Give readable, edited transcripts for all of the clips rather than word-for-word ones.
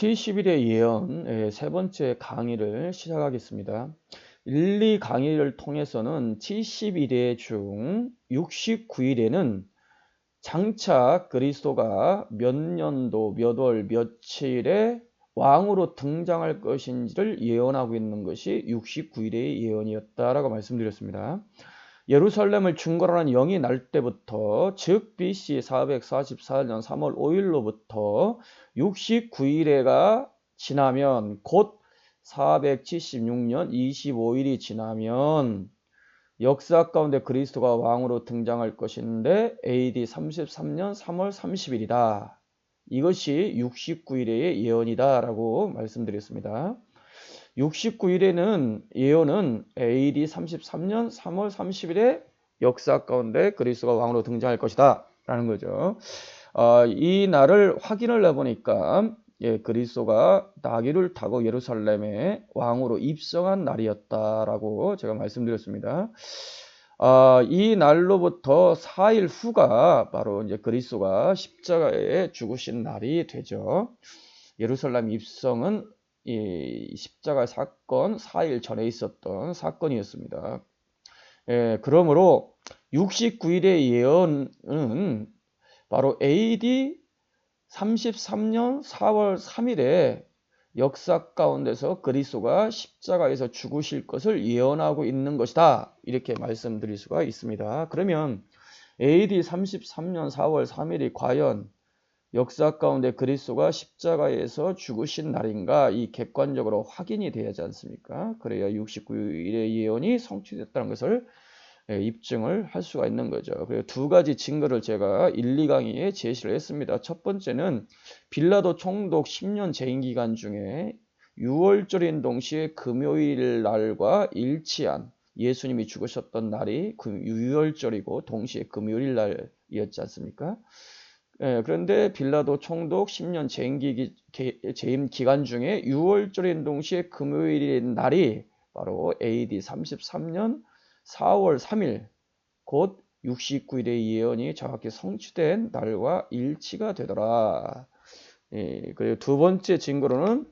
70일의 예언 세 번째 강의를 시작하겠습니다. 1, 2강의를 통해서는 70일의 중 69일에는 장차 그리스도가 몇 년도, 몇 월, 며칠에 왕으로 등장할 것인지를 예언하고 있는 것이 69일의 예언이었다라고 말씀드렸습니다. 예루살렘을 중건하는 영이 날 때부터, 즉 BC 444년 3월 5일로부터 69일에가 지나면, 곧 476년 25일이 지나면 역사 가운데 그리스도가 왕으로 등장할 것인데 AD 33년 3월 30일이다. 이것이 69일의 예언이다 라고 말씀드렸습니다. 69일에는 예언은 AD 33년 3월 30일에 역사 가운데 그리스도가 왕으로 등장할 것이다 라는 거죠. 이 날을 확인을 해보니까 그리스도가 나귀를 타고 예루살렘에 왕으로 입성한 날이었다라고 제가 말씀드렸습니다. 이 날로부터 4일 후가 바로 이제 그리스도가 십자가에 죽으신 날이 되죠. 예루살렘 입성은 이 십자가 사건 4일 전에 있었던 사건이었습니다. 그러므로 69일의 예언은 바로 AD 33년 4월 3일에 역사 가운데서 그리스도가 십자가에서 죽으실 것을 예언하고 있는 것이다. 이렇게 말씀드릴 수가 있습니다. 그러면 AD 33년 4월 3일이 과연 역사 가운데 그리스도가 십자가에서 죽으신 날인가, 이 객관적으로 확인이 되지 않습니까? 그래야 69일의 예언이 성취됐다는 것을 입증을 할 수가 있는 거죠. 그리고 두 가지 증거를 제가 1, 2강의에 제시를 했습니다. 첫 번째는 빌라도 총독 10년 재임 기간 중에 6월절인 동시에 금요일 날과 일치한, 예수님이 죽으셨던 날이 6월절이고 동시에 금요일 날이었지 않습니까? 그런데 빌라도 총독 10년 재임 기간 중에 6월절인 동시에 금요일인 날이 바로 AD 33년 4월 3일, 곧 69일의 예언이 정확히 성취된 날과 일치가 되더라. 그리고 두 번째 증거로는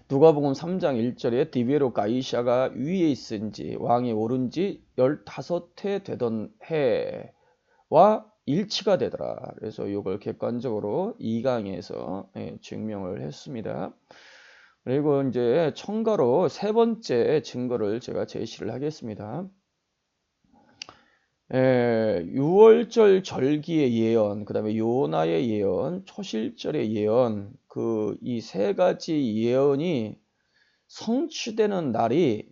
누가복음 3장 1절에 디베로 가이샤가 위에 있은지 왕이 오른지 15해 되던 해와 일치가 되더라. 그래서 이걸 객관적으로 2강에서 증명을 했습니다. 그리고 이제 첨가로 세 번째 증거를 제가 제시를 하겠습니다. 6월절 절기의 예언, 그 다음에 요나의 예언, 초실절의 예언, 이 세 가지 예언이 성취되는 날이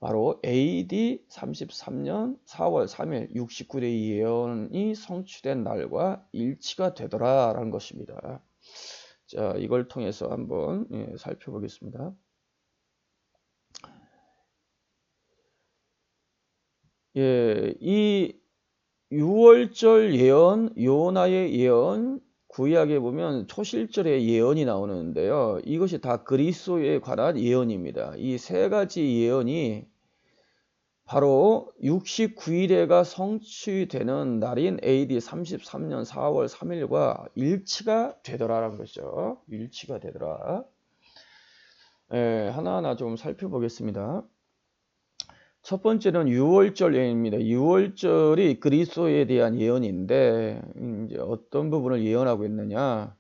바로 AD 33년 4월 3일 69일의 예언이 성취된 날과 일치가 되더라라는 것입니다. 자, 이걸 통해서 한번 살펴보겠습니다. 이 6월절 예언, 요나의 예언, 구약에 보면 초실절의 예언이 나오는데요. 이것이 다 그리스도에 관한 예언입니다. 이 세 가지 예언이 바로 69일에가 성취되는 날인 AD 33년 4월 3일과 일치가 되더라라는 것이죠. 일치가 되더라. 하나하나 좀 살펴보겠습니다. 첫 번째는 6월절 예언입니다. 6월절이 그리스도에 대한 예언인데, 이제 어떤 부분을 예언하고 있느냐?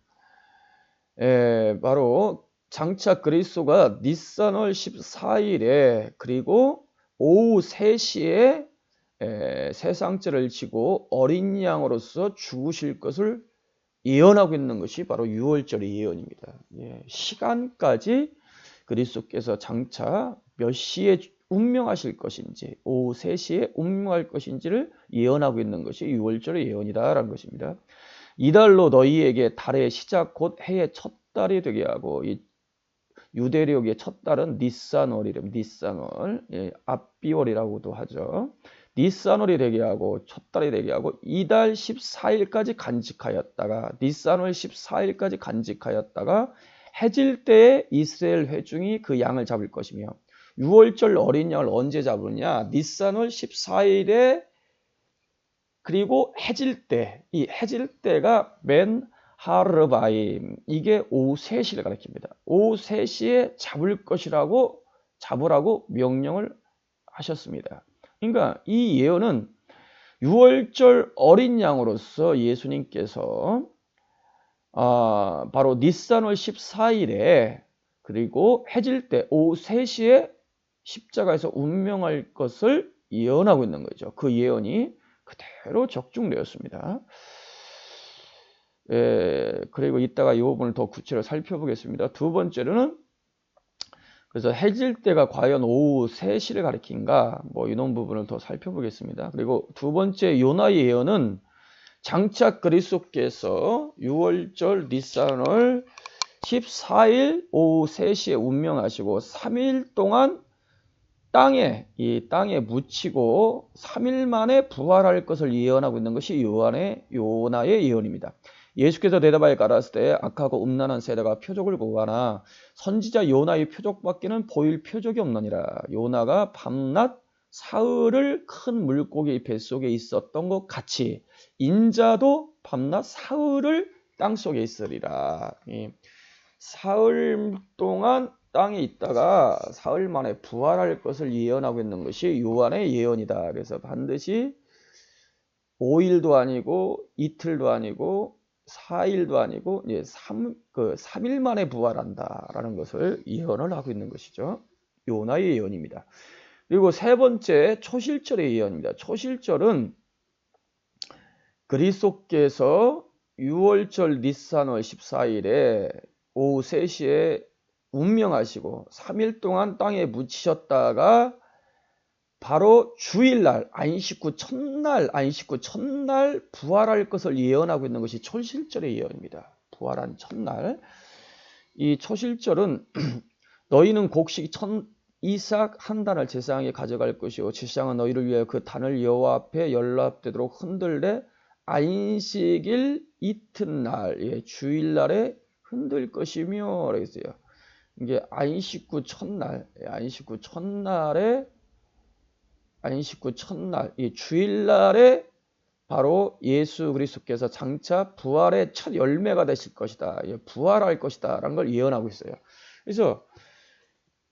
바로 장차 그리스도가 니산월 14일에 그리고 오후 3시에 세상죄를 지고 어린 양으로서 죽으실 것을 예언하고 있는 것이 바로 6월절의 예언입니다. 시간까지 그리스도께서 장차 몇 시에 운명하실 것인지, 오후 3시에 운명할 것인지를 예언하고 있는 것이 6월절의 예언이다라는 것입니다. 이달로 너희에게 달의 시작 곧 해의 첫 달이 되게 하고, 이 유대력의 첫 달은 니산월이랍니다. 니산월, 앞비월이라고도 하죠. 니산월이 되게 하고 첫 달이 되게 하고 이달 14일까지 간직하였다가, 니산월 14일까지 간직하였다가 해질 때에 이스라엘 회중이 그 양을 잡을 것이며, 6월절 어린 양을 언제 잡으냐? 니산월 14일에 그리고 해질 때, 이 해질 때가 맨 하르바임, 이게 오후 3시를 가리킵니다. 오후 3시에 잡으라고 명령을 하셨습니다. 그러니까 이 예언은 유월절 어린 양으로서 예수님께서 바로 니산월 14일에 그리고 해질 때 오후 3시에 십자가에서 운명할 것을 예언하고 있는 거죠. 그 예언이 그대로 적중되었습니다. 그리고 이따가 이 부분을 더 구체적으로 살펴보겠습니다. 두 번째로는 그래서 해질 때가 과연 오후 3시를 가리킨가, 이런 부분을 더 살펴보겠습니다. 그리고 두 번째 요나의 예언은 장차 그리스도께서 유월절 니산월 14일 오후 3시에 운명하시고 3일 동안 이 땅에 묻히고 3일 만에 부활할 것을 예언하고 있는 것이 요나의 예언입니다. 예수께서 대답하여 가라사대 때 악하고 음란한 세대가 표적을 구하나 선지자 요나의 표적밖에는 보일 표적이 없느니라. 요나가 밤낮 사흘을 큰 물고기 뱃속에 있었던 것 같이 인자도 밤낮 사흘을 땅속에 있으리라. 사흘 동안 땅에 있다가 사흘 만에 부활할 것을 예언하고 있는 것이 요한의 예언이다. 그래서 반드시 5일도 아니고 이틀도 아니고 4일도 아니고 3일 만에 부활한다라는 것을 예언을 하고 있는 것이죠. 요나의 예언입니다. 그리고 세 번째 초실절의 예언입니다. 초실절은 그리스도께서 유월절 니산월 14일에 오후 3시에 운명하시고 3일 동안 땅에 묻히셨다가 바로 주일날 안식구 첫날 부활할 것을 예언하고 있는 것이 초실절의 예언입니다. 부활한 첫날. 이 초실절은 너희는 곡식 이삭 한 단을 제사장에 가져갈 것이요 제사장은 너희를 위하여 그 단을 여호와 앞에 연락되도록 흔들되 안식일 이튿날 주일날에 흔들 것이며 그랬어요. 이게 안식구 첫날 이 주일날에 바로 예수 그리스도께서 장차 부활의 첫 열매가 되실 것이다. 부활할 것이다 라는 걸 예언하고 있어요. 그래서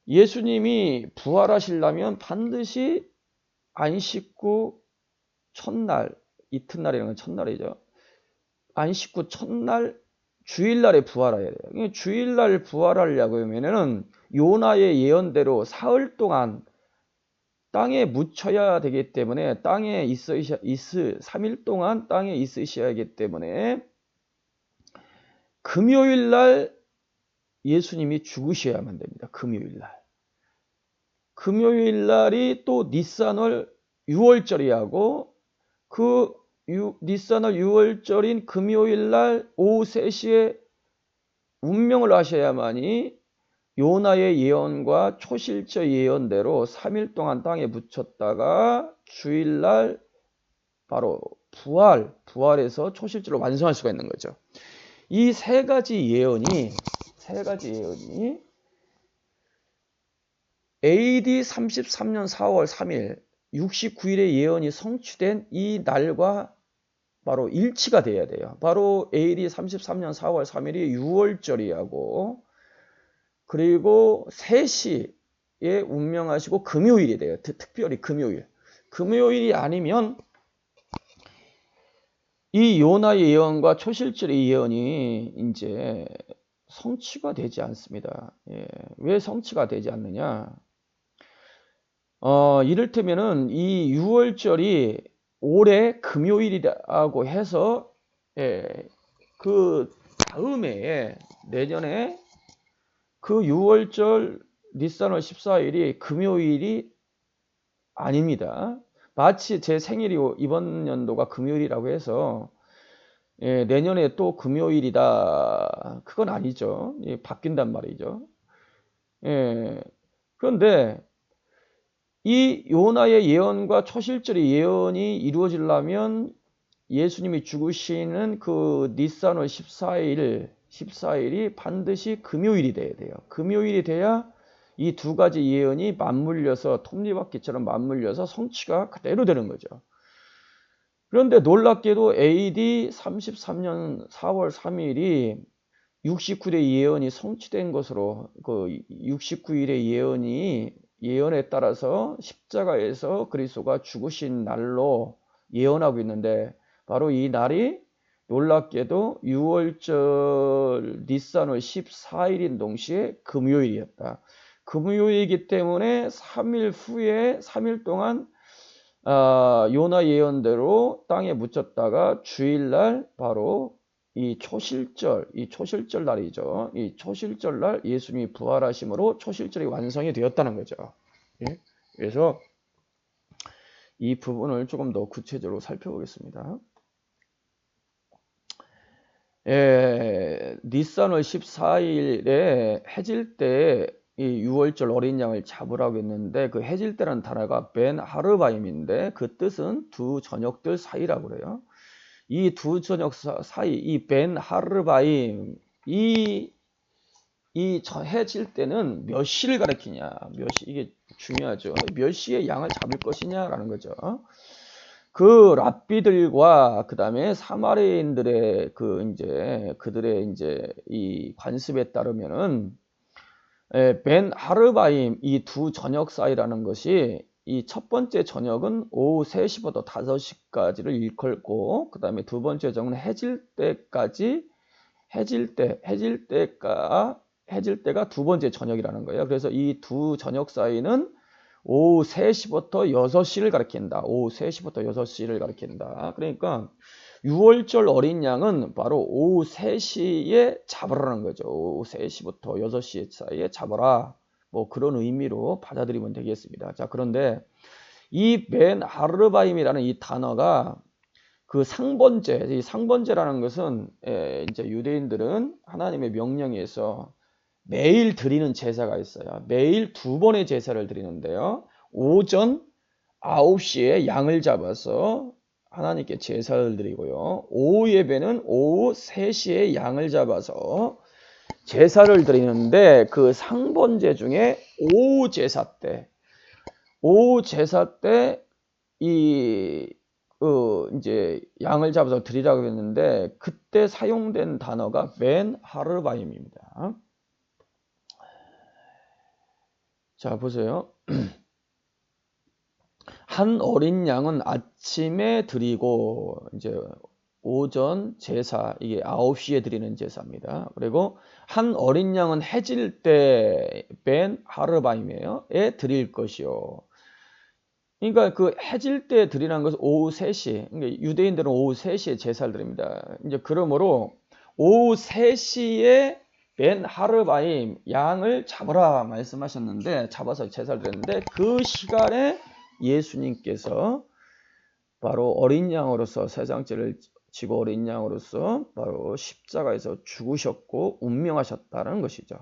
예수님이 부활하시려면 반드시 안식구 첫날, 이튿날이라는 건 첫날이죠. 안식구 첫날 주일날에 부활해야 돼요. 주일날 부활하려고 하면은 요나의 예언대로 사흘 동안 땅에 묻혀야 되기 때문에 3일 동안 땅에 있으셔야 하기 때문에 금요일날 예수님이 죽으셔야만 됩니다. 금요일날이 또 니산월 6월절이하고 그 니산월 6월절인 금요일날 오후 3시에 운명을 하셔야만이 요나의 예언과 초실절 예언대로 3일 동안 땅에 묻혔다가 주일날 바로 부활해서 초실절을 완성할 수가 있는 거죠. 이 세 가지 예언이 AD 33년 4월 3일 69일의 예언이 성취된 이 날과 바로 일치가 돼야 돼요. 바로 AD 33년 4월 3일이 6월절이하고 그리고 3시에 운명하시고 금요일이 돼요. 특별히 금요일이 아니면 이 요나의 예언과 초실절의 예언이 이제 성취가 되지 않습니다. 왜 성취가 되지 않느냐? 이를테면은 이 6월절이 올해 금요일이라고 해서 그 다음에 내년에 그 6월절 니산월 14일이 금요일이 아닙니다. 마치 제 생일이 이번 연도가 금요일이라고 해서 내년에 또 금요일이다. 그건 아니죠. 바뀐단 말이죠. 그런데 이 요나의 예언과 초실절의 예언이 이루어지려면 예수님이 죽으시는 그 니산월 14일이 반드시 금요일이 돼야 돼요. 금요일이 돼야 이 두 가지 예언이 맞물려서 톱니바퀴처럼 맞물려서 성취가 그대로 되는 거죠. 그런데 놀랍게도 AD 33년 4월 3일이 69대 예언이 성취된 것으로, 그 69일의 예언에 따라서 십자가에서 그리스도가 죽으신 날로 예언하고 있는데, 바로 이 날이 놀랍게도 6월절 니산월 14일인 동시에 금요일이었다. 금요일이기 때문에 3일 후에 3일 동안 요나 예언대로 땅에 묻혔다가 주일날 바로 이 초실절 날이죠. 이 초실절 날 예수님이 부활하심으로 초실절이 완성이 되었다는 거죠. 예? 그래서 이 부분을 조금 더 구체적으로 살펴보겠습니다. 니산월 14일에 해질 때 이 6월절 어린 양을 잡으라고 했는데, 그 해질 때라는 단어가 벤 하르바임인데 그 뜻은 두 저녁들 사이라고 그래요. 이 두 저녁 사이, 이 벤 하르바임, 이 해질 때는 몇 시를 가리키냐, 이게 중요하죠. 몇 시에 양을 잡을 것이냐라는 거죠. 그 랍비들과 그 다음에 사마리아인들의 그들의 이 관습에 따르면은 벤 하르바임, 이 두 저녁 사이라는 것이, 이 첫 번째 저녁은 오후 3시부터 5시까지를 일컬고, 그 다음에 두 번째 저녁은 해질 때가 두 번째 저녁이라는 거예요. 그래서 이 두 저녁 사이는 오후 3시부터 6시를 가리킨다. 오후 3시부터 6시를 가리킨다. 그러니까 6월절 어린 양은 바로 오후 3시에 잡으라는 거죠. 오후 3시부터 6시 사이에 잡아라. 뭐 그런 의미로 받아들이면 되겠습니다. 자, 그런데 이 벤 하르바임이라는 이 단어가 그 상번제, 이 상번제라는 것은 이제 유대인들은 하나님의 명령에 의해서 매일 드리는 제사가 있어요. 매일 2번의 제사를 드리는데요. 오전 9시에 양을 잡아서 하나님께 제사를 드리고요. 오후 예배는 오후 3시에 양을 잡아서 제사를 드리는데, 그 상번제 중에 오후 제사 때 이제 양을 잡아서 드리라고 했는데, 그때 사용된 단어가 벤 하르바임입니다. 자, 보세요. 한 어린 양은 아침에 드리고, 이제 오전 제사, 이게 9시에 드리는 제사입니다. 그리고 한 어린 양은 해질 때 벤 하르바임이에요. 에 드릴 것이요. 그러니까 그 해질 때 드리는 것은 오후 3시. 그러니까 유대인들은 오후 3시에 제사를 드립니다. 이제 그러므로 오후 3시에 벤 하르바임 양을 잡으라 말씀하셨는데, 잡아서 제사를 드렸는데, 그 시간에 예수님께서 바로 어린 양으로서 세상죄를 지고 어린 양으로서 바로 십자가에서 죽으셨고 운명하셨다는 것이죠.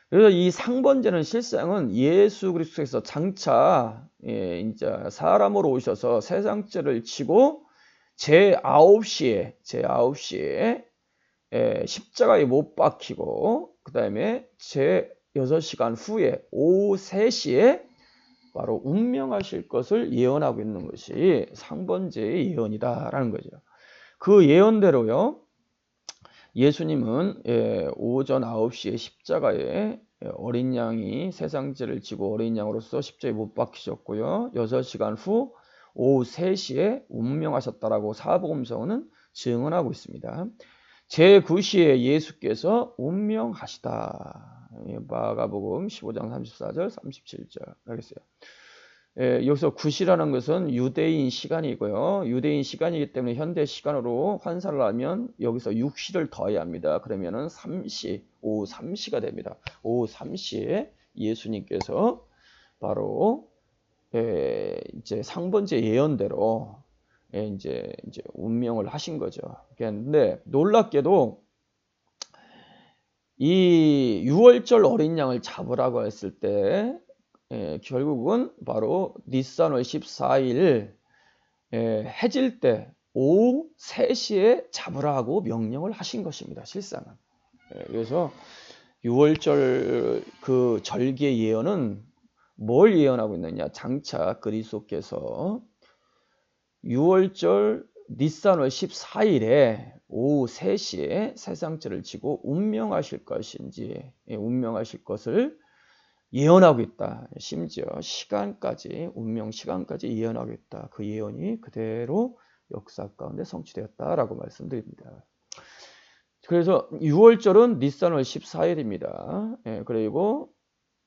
그래서 이 상번제는 실상은 예수 그리스도께서 장차 이제 사람으로 오셔서 세상죄를 지고 제9시에 십자가에 못 박히고, 그 다음에 제6시간 후에 오후 3시에 바로 운명하실 것을 예언하고 있는 것이 상번제의 예언이다라는 거죠. 그 예언대로요, 예수님은 오전 9시에 십자가에 어린 양이 세상죄를 지고 어린 양으로서 십자가에 못 박히셨고요. 6시간 후 오후 3시에 운명하셨다라고 사복음서는 증언하고 있습니다. 제9시에 예수께서 운명하시다. 마가복음 15장 34절 37절 알겠어요. 여기서 9시라는 것은 유대인 시간이고요. 유대인 시간이기 때문에 현대 시간으로 환산을 하면 여기서 6시를 더해야 합니다. 그러면은 3시, 오후 3시가 됩니다. 오후 3시에 예수님께서 바로 이제 상번제 예언대로 이제 운명을 하신 거죠. 그런데 놀랍게도 이 6월절 어린 양을 잡으라고 했을 때 결국은 바로 니산월 14일 해질 때 오후 3시에 잡으라고 명령을 하신 것입니다. 실상은. 그래서 6월절 그 절기의 예언은 뭘 예언하고 있느냐? 장차 그리스도께서 6월절 니산월 14일에 오후 3시에 세상죄를 지고 운명하실 것인지, 운명하실 것을 예언하고 있다. 심지어 시간까지, 운명 시간까지 예언하고 있다. 그 예언이 그대로 역사 가운데 성취되었다라고 말씀드립니다. 그래서 6월절은 니산월 14일입니다. 그리고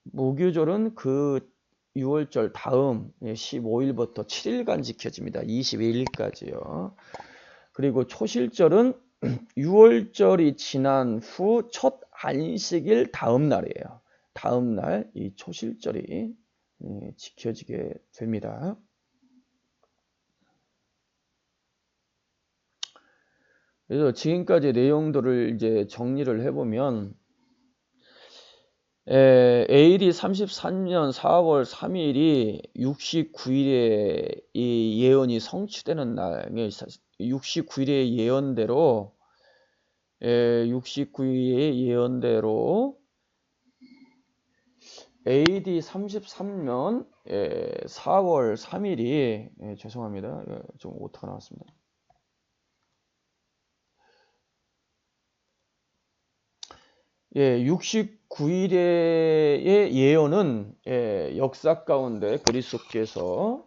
무교절은 그 6월절 다음 15일부터 7일간 지켜집니다. 22일까지요. 그리고 초실절은 6월절이 지난 후 첫 안식일 다음 날이에요. 다음 날 이 초실절이 지켜지게 됩니다. 그래서 지금까지 내용들을 이제 정리를 해보면 AD 33년 4월 3일이 69일에 이 예언이 성취되는 날, 69일의 예언대로 69일의 예언대로 AD 33년 4월 3일이 죄송합니다. 좀 오타가 나왔습니다. 예, 69일의 예언은 역사 가운데 그리스도께서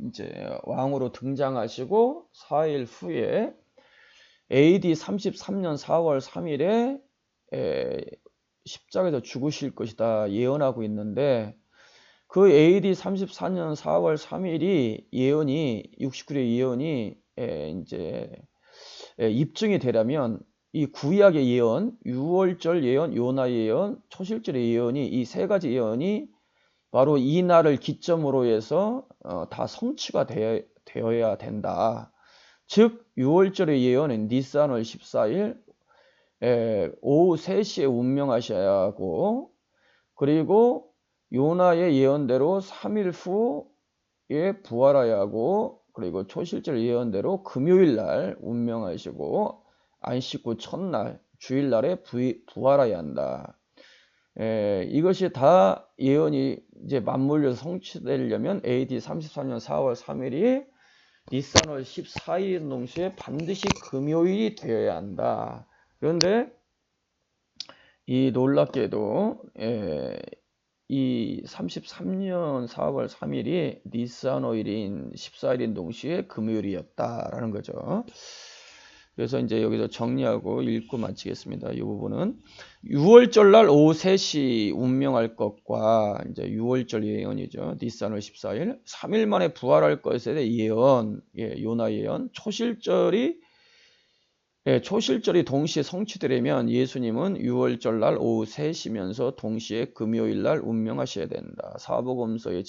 이제 왕으로 등장하시고 4일 후에 AD 33년 4월 3일에 십자가에서 죽으실 것이다 예언하고 있는데 그 AD 34년 4월 3일이 예언이 69일의 예언이 이제 입증이 되려면 이 구약의 예언, 6월절 예언, 요나 예언, 초실절의 예언이 이 세 가지 예언이 바로 이 날을 기점으로 해서 다 성취가 되어야 된다. 즉 6월절의 예언은 니산월 14일 오후 3시에 운명하셔야 하고 그리고 요나의 예언대로 3일 후에 부활하여야 하고 그리고 초실절 예언대로 금요일 날 운명하시고 안식 후 첫날 주일날에 부활하여야 한다. 이것이 다 예언이 이제 맞물려서 성취되려면 AD 34년 4월 3일이 니산월 14일 동시에 반드시 금요일이 되어야 한다. 그런데 이 놀랍게도 이 33년 4월 3일이 니산월인 14일인 동시에 금요일이었다라는 거죠. 그래서 이제 여기서 정리하고 읽고 마치겠습니다. 이 부분은 6월절 날 오후 3시 운명할 것과 이제 6월절 예언이죠. 니산월 14일 3일 만에 부활할 것에 대해 예언, 요나 예언, 초실절이 동시에 성취되려면 예수님은 6월절 날 오후 3시면서 동시에 금요일 날 운명하셔야 된다. 사복음서의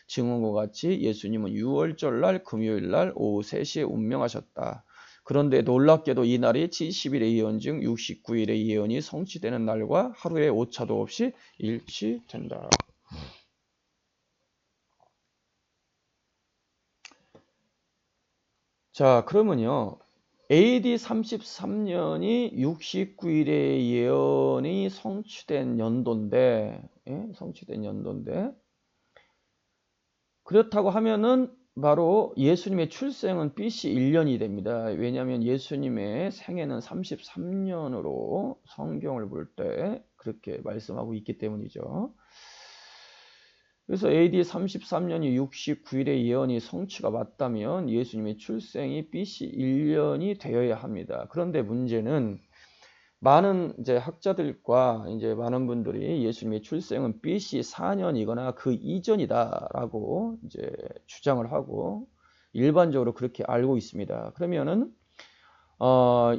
증언과 같이 예수님은 6월절 날 금요일 날 오후 3시에 운명하셨다. 그런데 놀랍게도 이 날이 70일의 예언 중 69일의 예언이 성취되는 날과 하루의 오차도 없이 일치된다. 자, 그러면요. AD 33년이 69일의 예언이 성취된 연도인데, 그렇다고 하면은 바로 예수님의 출생은 BC 1년이 됩니다. 왜냐하면 예수님의 생애는 33년으로 성경을 볼 때 그렇게 말씀하고 있기 때문이죠. 그래서 AD 33년이 69일의 예언이 성취가 맞다면 예수님의 출생이 BC 1년이 되어야 합니다. 그런데 문제는 많은 이제 학자들과 이제 많은 분들이 예수님의 출생은 BC 4년이거나 그 이전이다라고 이제 주장을 하고 일반적으로 그렇게 알고 있습니다. 그러면은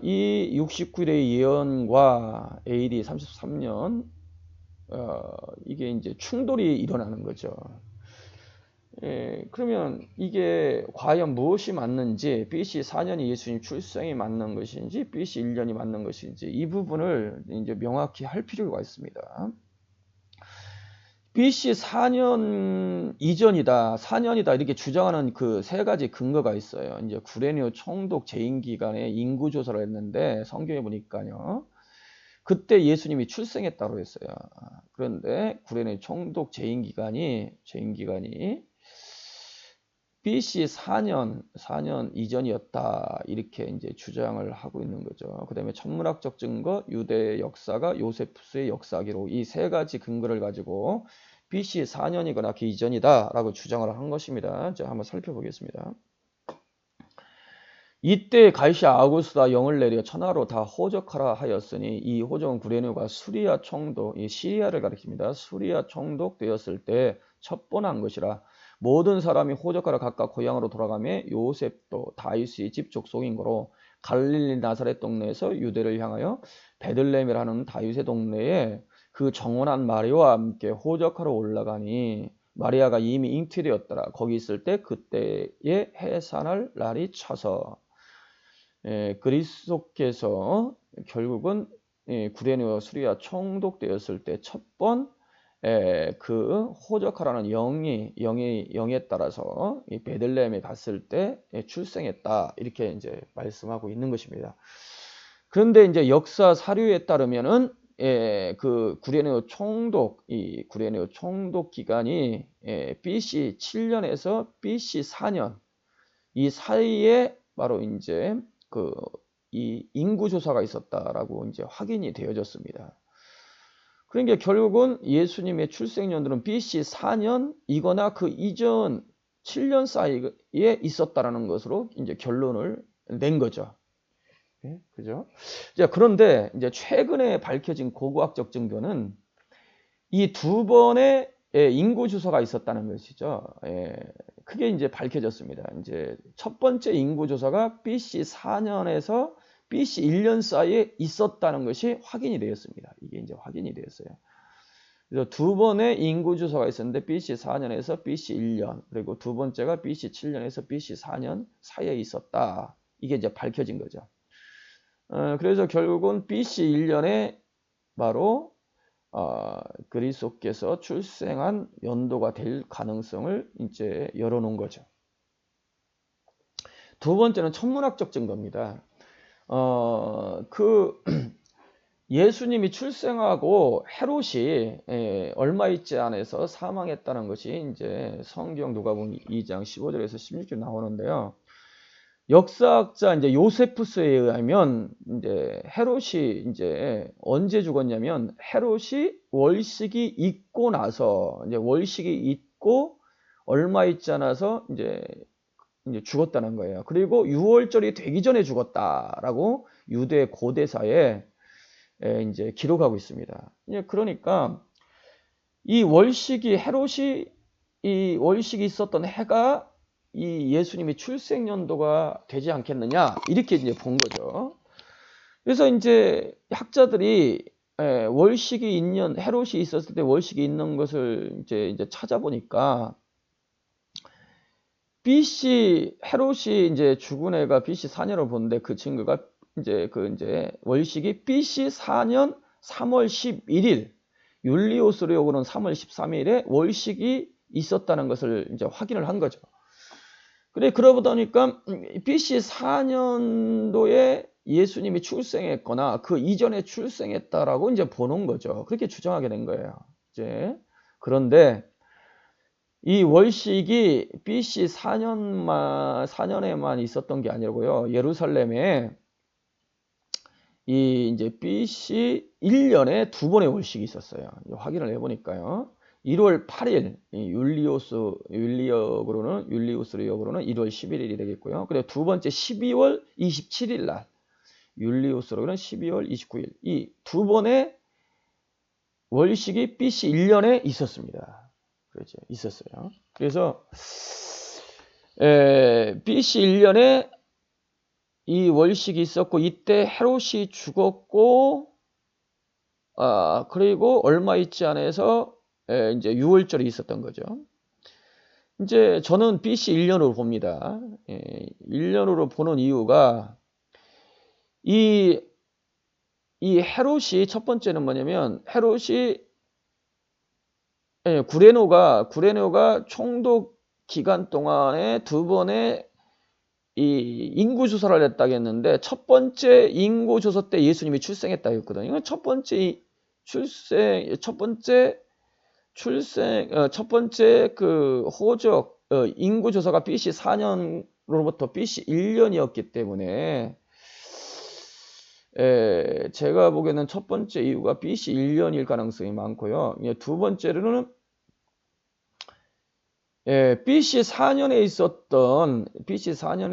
이 69일의 예언과 AD 33년 이게 이제 충돌이 일어나는 거죠. 그러면 이게 과연 무엇이 맞는지, BC 4년이 예수님 출생이 맞는 것인지, BC 1년이 맞는 것인지, 이 부분을 이제 명확히 할 필요가 있습니다. BC 4년 이전이다, 4년이다, 이렇게 주장하는 그 세 가지 근거가 있어요. 이제 구레네 총독 재임 기간에 인구조사를 했는데, 성경에 보니까요. 그때 예수님이 출생했다고 했어요. 그런데 구레네 총독 재임 기간이 BC 4년 이전이었다. 이렇게 이제 주장을 하고 있는 거죠. 그 다음에 천문학적 증거, 유대의 역사가 요세푸스의 역사기록, 이 세 가지 근거를 가지고 BC 4년이거나 그 이전이다 라고 주장을 한 것입니다. 자, 한번 살펴보겠습니다. 이때 가이사 아우구스다 영을 내려 천하로 다 호적하라 하였으니 이 호적은 구레네오가 수리아 총독, 이 시리아를 가리킵니다. 수리아 총독 되었을 때 첩본한 것이라. 모든 사람이 호적하러 각각 고향으로 돌아가며 요셉도 다윗의 집 족속인 거로 갈릴리 나사렛 동네에서 유대를 향하여 베들레헴이라는 다윗의 동네에 그 정원한 마리아와 함께 호적하러 올라가니 마리아가 이미 잉태되었더라. 거기 있을 때 그때에 해산할 날이 차서 그리스도께서 결국은 구레네오 수리아 총독되었을 때 첫 번 그 호적하라는 영에 따라서 이 베들레헴에 갔을 때 출생했다. 이렇게 이제 말씀하고 있는 것입니다. 그런데 이제 역사 사료에 따르면은 그 구레네오 총독, 이 구레네오 총독 기간이 BC 7년에서 BC 4년 이 사이에 바로 이제 이 인구 조사가 있었다라고 이제 확인이 되어졌습니다. 그러니까 결국은 예수님의 출생 연도는 BC 4년이거나 그 이전 7년 사이에 있었다라는 것으로 이제 결론을 낸 거죠. 네, 그죠? 자, 그런데 이제 최근에 밝혀진 고고학적 증거는 이 두 번의 인구 조사가 있었다는 것이죠. 크게 이제 밝혀졌습니다. 이제 첫 번째 인구 조사가 BC 4년에서 BC 1년 사이에 있었다는 것이 확인이 되었습니다. 이게 이제 확인이 되었어요. 그래서 두 번의 인구 조사가 있었는데 BC 4년에서 BC 1년, 그리고 두 번째가 BC 7년에서 BC 4년 사이에 있었다. 이게 이제 밝혀진 거죠. 그래서 결국은 BC 1년에 바로 그리스도께서 출생한 연도가 될 가능성을 이제 열어놓은 거죠. 두 번째는 천문학적 증거입니다. 예수님이 출생하고 헤롯이 얼마 있지 않아서 사망했다는 것이 이제 성경 누가복음 2장 15절에서 16절 나오는데요. 역사학자 이제 요세푸스에 의하면 이제 헤롯이 이제 언제 죽었냐면 헤롯이 월식이 있고 나서 이제 월식이 있고 얼마 있지 않아서 이제 죽었다는 거예요. 그리고 6월절이 되기 전에 죽었다라고 유대 고대사에 이제 기록하고 있습니다. 그러니까 이 월식이 헤롯이 이 월식이 있었던 해가 이 예수님이 출생 연도가 되지 않겠느냐 이렇게 이제 본 거죠. 그래서 이제 학자들이 월식이 있는 헤롯이 있었을 때 월식이 있는 것을 이제 찾아보니까 BC 헤롯이 이제 죽은 해가 BC 4년을 보는데 그 증거가 이제 월식이 BC 4년 3월 11일 율리오스로고는 3월 13일에 월식이 있었다는 것을 이제 확인을 한 거죠. 그래 그러다 보니까 BC 4년도에 예수님이 출생했거나 그 이전에 출생했다라고 이제 보는 거죠. 그렇게 주장하게 된 거예요. 이제 그런데 이 월식이 BC 4년에만 있었던 게 아니고요. 예루살렘에 이 이제 BC 1년에 두 번의 월식이 있었어요. 확인을 해보니까요. 1월 8일 율리오스력으로는 1월 11일이 되겠고요. 그리고 두 번째 12월 27일 날 율리오스력으로는 12월 29일 이 두 번의 월식이 BC 1년에 있었습니다. 그렇죠. 있었어요. 그래서 BC 1년에 이 월식이 있었고 이때 헤롯이 죽었고 그리고 얼마 있지 않아서 이제 6월절이 있었던 거죠. 이제 저는 BC 1년으로 봅니다. 1년으로 보는 이유가 이 헤롯이 첫 번째는 뭐냐면 헤롯이 구레네오가 총독 기간 동안에 두 번의 이 인구 조사를 했다겠는데 첫 번째 인구 조사 때 예수님이 출생했다 했거든요. 첫 번째 그 호적 인구 조사가 BC 4년으로부터 BC 1년이었기 때문에 제가 보기에는 첫 번째 이유가 BC 1년일 가능성이 많고요. 두 번째로는 BC 4년에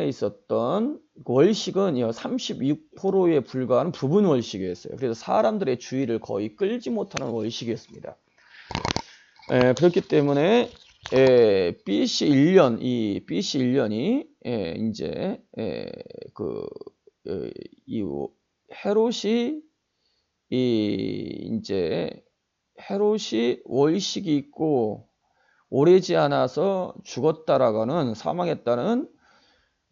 있었던 월식은 36%에 불과한 부분 월식이었어요. 그래서 사람들의 주의를 거의 끌지 못하는 월식이었습니다. 그렇기 때문에 BC 1년, 이 BC 1년이 이제 이 헤롯이 헤롯이 월식이 있고 오래지 않아서 죽었다라고는 사망했다는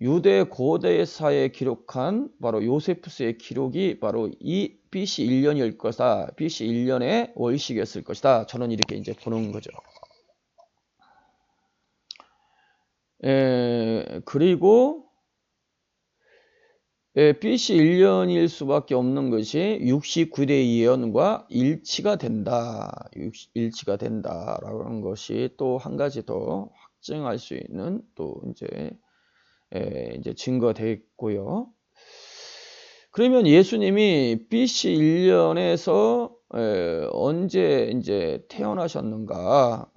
유대 고대사에 기록한 바로 요세푸스의 기록이 바로 이 BC 1년일 것이다. BC 1년의 월식이었을 것이다. 저는 이렇게 이제 보는 거죠. 그리고 BC 1년일 수밖에 없는 것이 69대 예언과 일치가 일치가 된다라는 것이 또 한 가지 더 확증할 수 있는 또 이제 증거됐고요. 그러면 예수님이 BC 1년에서 언제 이제 태어나셨는가?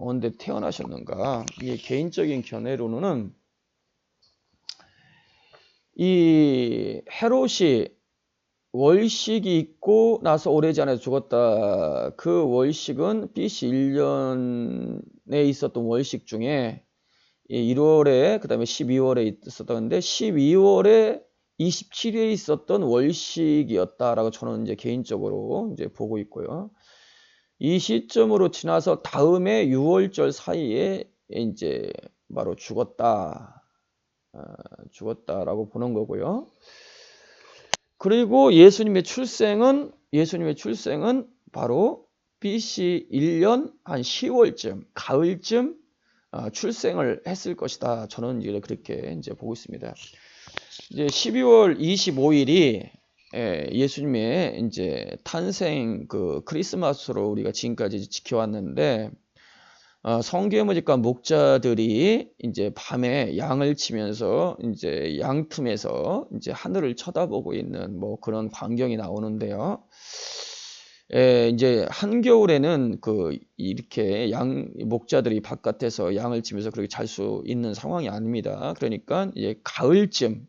이 개인적인 견해로는 이 헤롯이 월식이 있고 나서 오래지 않아서 죽었다. 그 월식은 BC 1년에 있었던 월식 중에 1월에 그 다음에 12월에 있었던데 12월에 27일에 있었던 월식이었다라고 저는 이제 개인적으로 이제 보고 있고요. 이 시점으로 지나서 다음에 6월절 사이에 이제 바로 죽었다라고 보는 거고요. 그리고 예수님의 출생은 바로 BC 1년 한 10월쯤, 가을쯤 출생을 했을 것이다. 저는 이제 그렇게 이제 보고 있습니다. 이제 12월 25일이 예수님의 이제 탄생 크리스마스로 우리가 지금까지 지켜왔는데 성교무직과 목자들이 이제 밤에 양을 치면서 이제 양틈에서 이제 하늘을 쳐다보고 있는 뭐 그런 광경이 나오는데요. 이제 한겨울에는 이렇게 목자들이 바깥에서 양을 치면서 그렇게 잘 수 있는 상황이 아닙니다. 그러니까 이제 가을쯤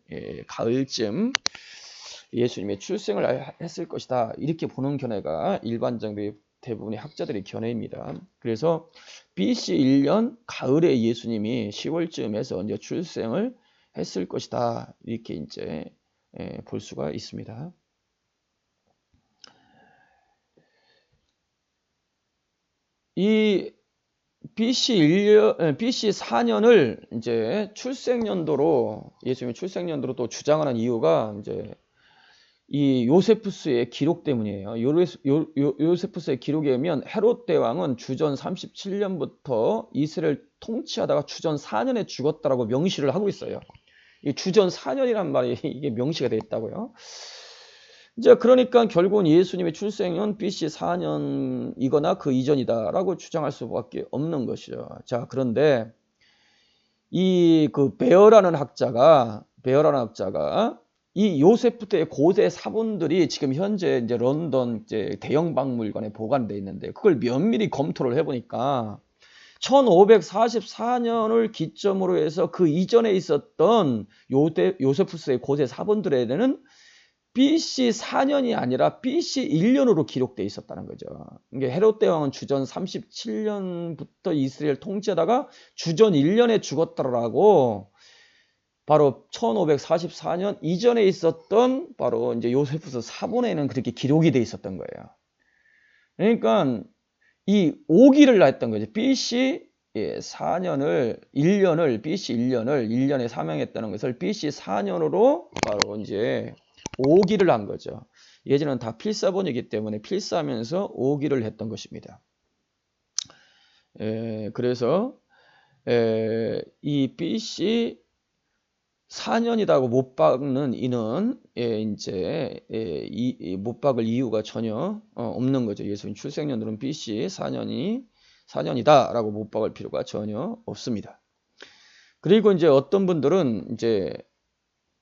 예수님의 출생을 했을 것이다. 이렇게 보는 견해가 일반적인 대부분의 학자들의 견해입니다. 그래서 BC 1년 가을에 예수님이 10월쯤에서 이제 출생을 했을 것이다. 이렇게 이제 볼 수가 있습니다. 이 BC 4년을 이제 예수님의 출생연도로 또 주장하는 이유가 이제 이 요세푸스의 기록 때문이에요. 요세푸스의 기록에 의하면 헤롯 대왕은 주전 37년부터 이스라엘 통치하다가 주전 4년에 죽었다라고 명시를 하고 있어요. 이 주전 4년이란 말이 이게 명시가 되어 있다고요. 이제 그러니까 결국은 예수님의 출생은 BC 4년이거나 그 이전이다라고 주장할 수밖에 없는 것이죠. 자, 그런데 이 베어라는 학자가 이 요세푸스의 고대 사본들이 지금 현재 이제 런던 이제 대형 박물관에 보관되어 있는데 그걸 면밀히 검토를 해보니까 1544년을 기점으로 해서 그 이전에 있었던 요세푸스의 고대 사본들에는 BC 4년이 아니라 BC 1년으로 기록되어 있었다는 거죠. 이게 헤롯 대왕은 주전 37년부터 이스라엘 통치하다가 주전 1년에 죽었다라고 바로 1544년 이전에 있었던 바로 이제 요세푸스 사본에는 그렇게 기록이 돼 있었던 거예요. 그러니까 이 오기를 했던 거죠. BC 4년을 1년을 BC 1년에 사명했다는 것을 BC 4년으로 바로 이제 오기를 한 거죠. 예전에는 다 필사본이기 때문에 필사하면서 오기를 했던 것입니다. 그래서 이 BC 4년이라고 못 박는 이는 이제 못 박을 이유가 전혀 없는 거죠. 예수님 출생년도는 BC 4년이다라고 못 박을 필요가 전혀 없습니다. 그리고 이제 어떤 분들은 이제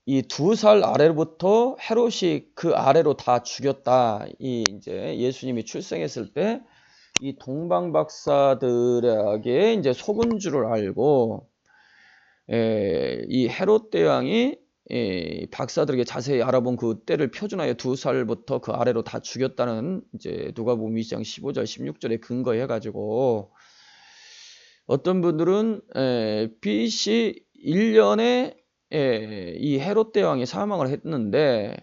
이 2살 아래로부터 헤롯이 그 아래로 다 죽였다. 이 이제 예수님이 출생했을 때 이 동방 박사들에게 이제 속은 줄을 알고 이 헤롯 대왕이 박사들에게 자세히 알아본 그 때를 표준하여 2살부터 그 아래로 다 죽였다는 이제 누가복음 2장 15절 16절에 근거해 가지고 어떤 분들은 BC 1년에 이 헤롯 대왕이 사망을 했는데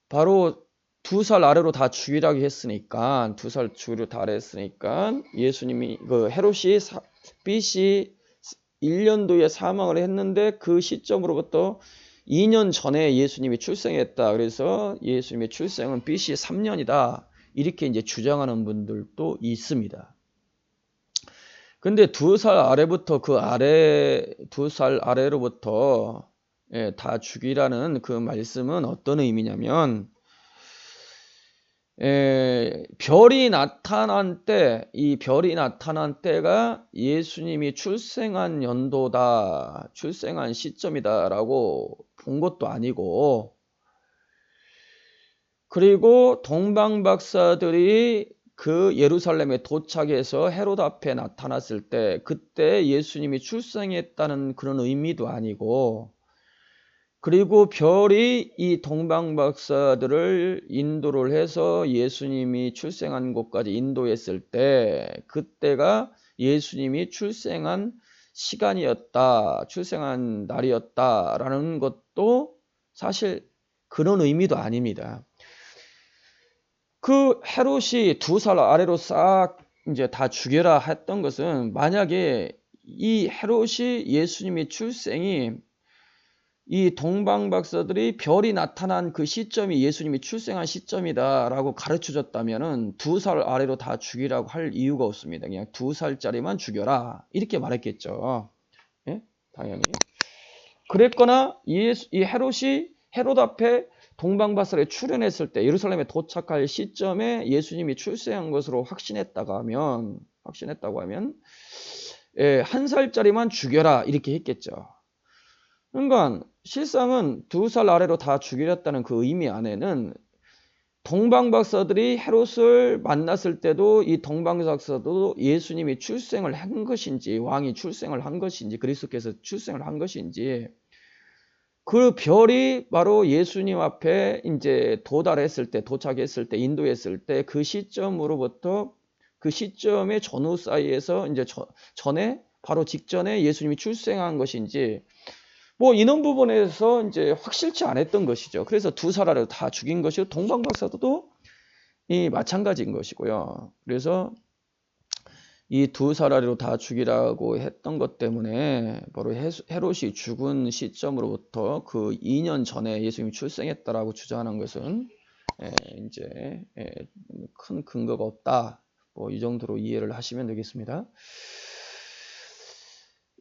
바로 2살 아래로 다 죽이라고 했으니까 2살 죽이로 다 했으니까 예수님이 그 헤롯이 BC 1년도에 사망을 했는데 그 시점으로부터 2년 전에 예수님이 출생했다. 그래서 예수님의 출생은 BC 3년이다. 이렇게 이제 주장하는 분들도 있습니다. 근데 2살 아래부터 그 아래 2살 아래로부터 다 죽이라는 그 말씀은 어떤 의미냐면 별이 나타난 때, 이 별이 나타난 때가 예수님이 출생한 연도다, 출생한 시점이다라고 본 것도 아니고, 그리고 동방 박사들이 그 예루살렘에 도착해서 헤롯 앞에 나타났을 때, 그때 예수님이 출생했다는 그런 의미도 아니고, 그리고 별이 이 동방 박사들을 인도를 해서 예수님이 출생한 곳까지 인도했을 때 그때가 예수님이 출생한 시간이었다, 출생한 날이었다라는 것도 사실 그런 의미도 아닙니다. 그 헤롯이 2살 아래로 싹 이제 다 죽여라 했던 것은 만약에 이 헤롯이 예수님의 출생이 이 동방 박사들이 별이 나타난 그 시점이 예수님이 출생한 시점이다라고 가르쳐줬다면은 2살 아래로 다 죽이라고 할 이유가 없습니다. 그냥 2살짜리만 죽여라 이렇게 말했겠죠. 예? 당연히. 그랬거나 이 헤롯이 헤롯 앞에 동방 박사들이 출현했을 때 예루살렘에 도착할 시점에 예수님이 출생한 것으로 확신했다고 하면 1살짜리만 죽여라 이렇게 했겠죠. 그러니까 실상은 2살 아래로 다 죽이렸다는 그 의미 안에는 동방 박사들이 헤롯을 만났을 때도 이 동방 박사도 예수님이 출생을 한 것인지 왕이 출생을 한 것인지 그리스도께서 출생을 한 것인지 그 별이 바로 예수님 앞에 이제 도달했을 때 도착했을 때 인도했을 때 그 시점으로부터 그 시점의 전후 사이에서 이제 전에 바로 직전에 예수님이 출생한 것인지 뭐 이런 부분에서 이제 확실치 않았던 것이죠. 그래서 2살 아래로 다 죽인 것이고 동방 박사도 이 마찬가지인 것이고요. 그래서 이 2살 아래로 다 죽이라고 했던 것 때문에 바로 헤롯이 죽은 시점으로부터 그 2년 전에 예수님이 출생했다라고 주장하는 것은 이제 큰 근거가 없다. 뭐 이 정도로 이해를 하시면 되겠습니다.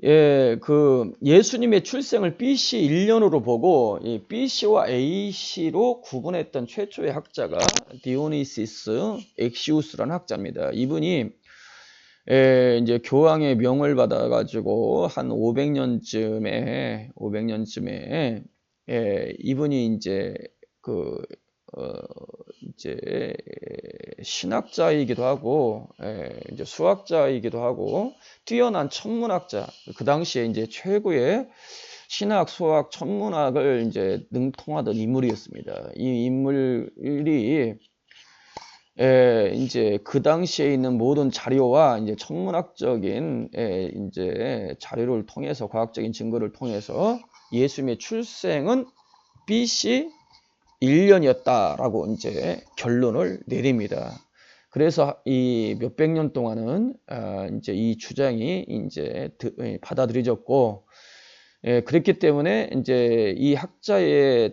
그 예수님의 출생을 BC 1년으로 보고 이 BC와 AC로 구분했던 최초의 학자가 디오니시스 엑시우스라는 학자입니다. 이분이 이제 교황의 명을 받아가지고 한 500년쯤에 이분이 이제 이제 신학자이기도 하고 이제 수학자이기도 하고 뛰어난 천문학자, 그 당시에 이제 최고의 신학, 수학, 천문학을 이제 능통하던 인물이었습니다. 이 인물이 이제 그 당시에 있는 모든 자료와 이제 천문학적인 이제 자료를 통해서 과학적인 증거를 통해서 예수님의 출생은 BC 1년이었다라고 이제 결론을 내립니다. 그래서 이 몇백 년 동안은 이제 이 주장이 이제 받아들여졌고, 그렇기 때문에 이제 이 학자에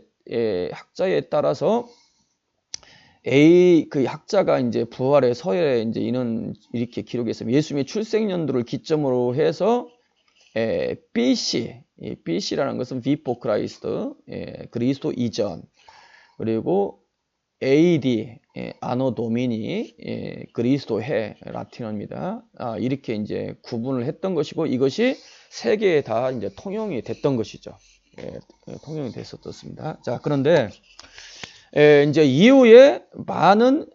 따라서 그 학자가 이제 부활의 서열에 이제 이렇게 기록했습니다. 예수님의 출생 연도를 기점으로 해서 BC라는 것은 before Christ, 그리스도 이전, 그리고 AD, 아노 도미니, 그리스도해, 라틴어입니다. 이렇게 이제 구분을 했던 것이고, 이것이 세계에 다 이제 통용이 됐던 것이죠. 통용이 됐었습니다. 자, 그런데, 이제 이후에 많은,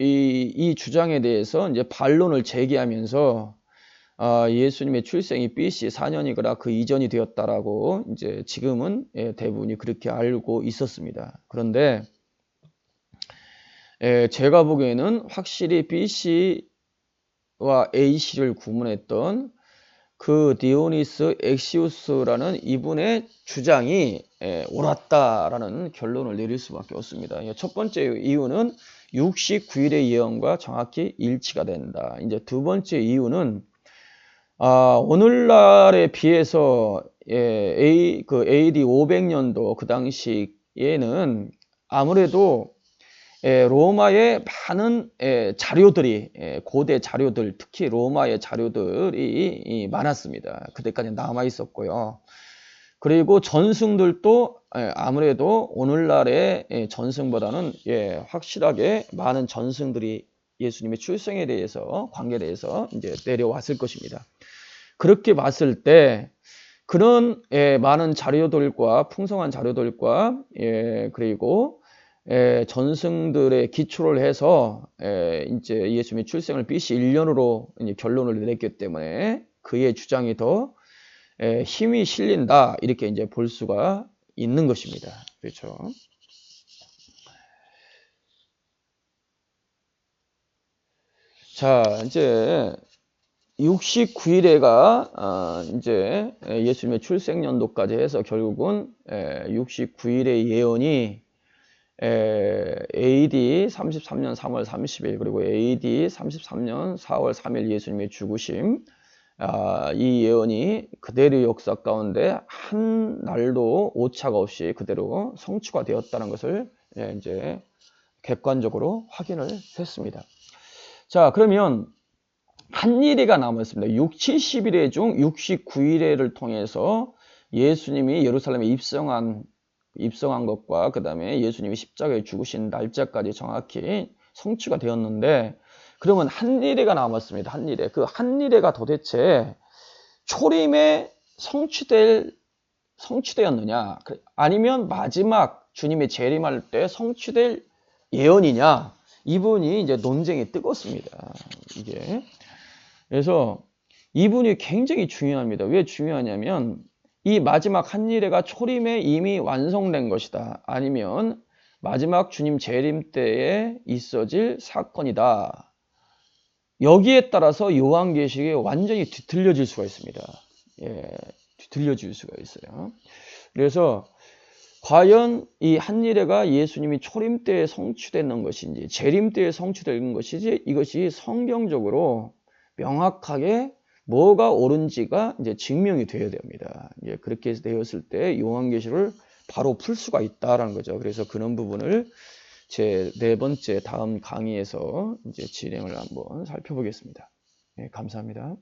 이 주장에 대해서 이제 반론을 제기하면서, 예수님의 출생이 BC 4년이거나 그 이전이 되었다라고 이제 지금은 대부분이 그렇게 알고 있었습니다. 그런데, 제가 보기에는 확실히 BC와 AC를 구분했던 그 디오니스 엑시우스라는 이분의 주장이 옳았다라는 결론을 내릴 수밖에 없습니다. 첫 번째 이유는 69일의 예언과 정확히 일치가 된다. 이제 두 번째 이유는 오늘날에 비해서 AD 500년도 그 당시에는 아무래도 로마의 많은 자료들이 고대 자료들, 특히 로마의 자료들이 많았습니다. 그때까지 남아 있었고요. 그리고 전승들도 아무래도 오늘날의 전승보다는 확실하게 많은 전승들이 예수님의 출생에 대해서 관계에 대해서 이제 내려왔을 것입니다. 그렇게 봤을 때 그런 많은 자료들과 풍성한 자료들과 그리고 전승들의 기초를 해서 이제 예수님의 출생을 BC 1년으로 이제 결론을 내렸기 때문에 그의 주장이 더 힘이 실린다 이렇게 이제 볼 수가 있는 것입니다. 그렇죠? 자, 이제 69일에가 이제 예수님의 출생 연도까지 해서 결국은 69일의 예언이 AD 33년 3월 30일 그리고 AD 33년 4월 3일 예수님의 죽으심 이 예언이 그대로 역사 가운데 한 날도 오차가 없이 그대로 성취가 되었다는 것을 이제 객관적으로 확인을 했습니다. 자, 그러면 한일회가 남았습니다. 70일의 중 69일회를 통해서 예수님이 예루살렘에 입성한 것과 그 다음에 예수님이 십자가에 죽으신 날짜까지 정확히 성취가 되었는데 그러면 한일회가 남았습니다. 한일회. 그 한일회가 도대체 초림에 성취되었느냐 아니면 마지막 주님의 재림할 때 성취될 예언이냐 이분이 이제 논쟁이 뜨겁습니다. 이게. 그래서 이분이 굉장히 중요합니다. 왜 중요하냐면 이 마지막 한일회가 초림에 이미 완성된 것이다. 아니면 마지막 주님 재림 때에 있어질 사건이다. 여기에 따라서 요한계시록이 완전히 뒤틀려질 수가 있습니다. 뒤틀려질 수가 있어요. 그래서 과연 이 한일회가 예수님이 초림 때에 성취되는 것인지 재림 때에 성취되는 것이지 이것이 성경적으로 명확하게 뭐가 옳은지가 이제 증명이 되어야 됩니다. 그렇게 되었을 때 요한계시를 바로 풀 수가 있다라는 거죠. 그래서 그런 부분을 제 네 번째 다음 강의에서 이제 진행을 한번 살펴보겠습니다. 감사합니다.